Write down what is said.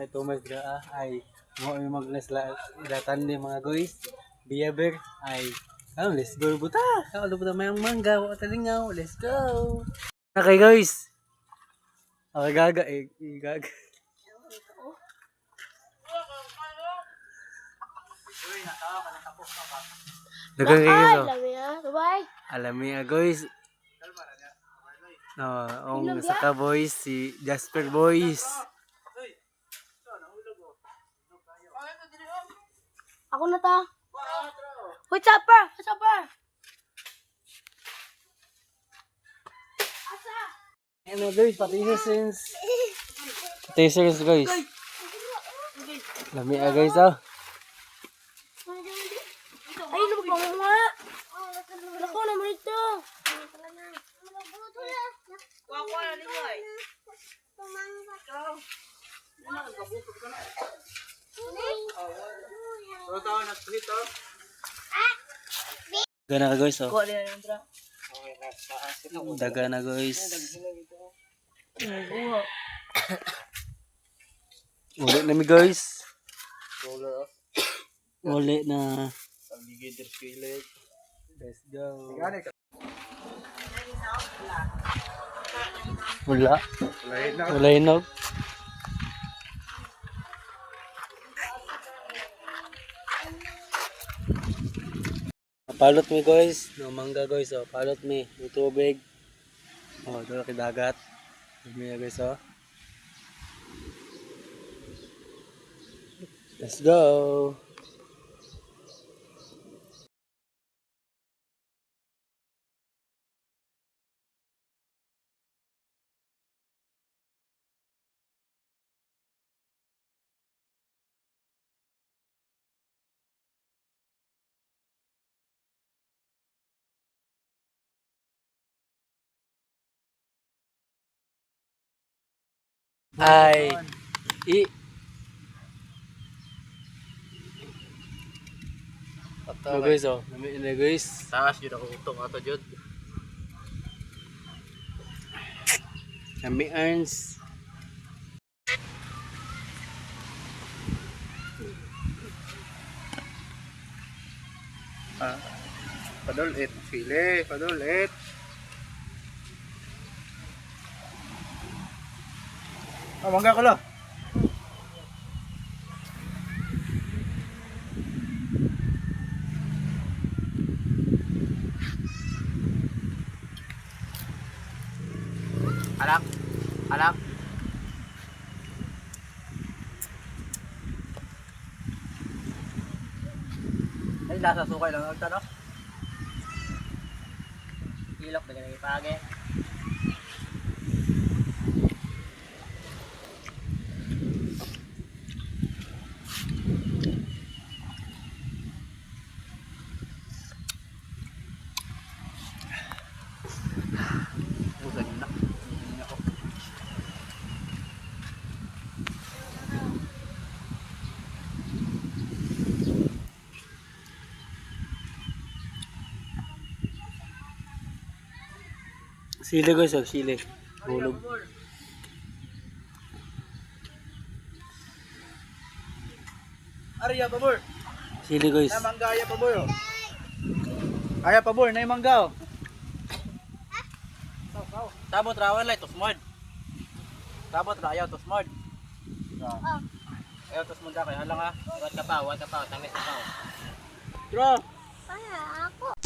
kay Thomas dra ay mo yung maglasla datan ni mga guys. Biyaber ay let's go buta. Ano buta may mangga o talingaw. Let's go. Okay guys. Okay gaga gaga. Dagang kayo so. Alam niya guys. No, ang saka boys si Jasper boys. Ako na ta. Hoy, chopper! Chopper! Ano guys, patisens. Patisens guys. Lami guys oh. Ay, ano ba nga? Ako naman ito. Wako na ni boy. Daga na guys oh. Daga na guys. Uli na mi guys. Uli na. Let's go. Wala. Wala hinog. Palot mi guys, no mangga guys oh, palot mi, may tubig. Oh, dito kay dagat. Mi guys oh. Let's go. Ay guys oh, nami na guys. Taas yun ako utong ato jud. Nami earns. Padulit, sili, padulit. Mangga ko lang. Alak. Alak. Ay, lasa sukay lang ang tanong. Ilok na ganang ipage. Sili guys oh, sili. Bulog. Ariya pabor. Sili guys. Na mangga aya pabor. Aya pabor na mangga. Sabot ra wala to smart. Sabot ra ayaw to smart. Ayaw to smart kay halang ha. Wat ka pa, tangis ka pa. Draw. Ay, ako.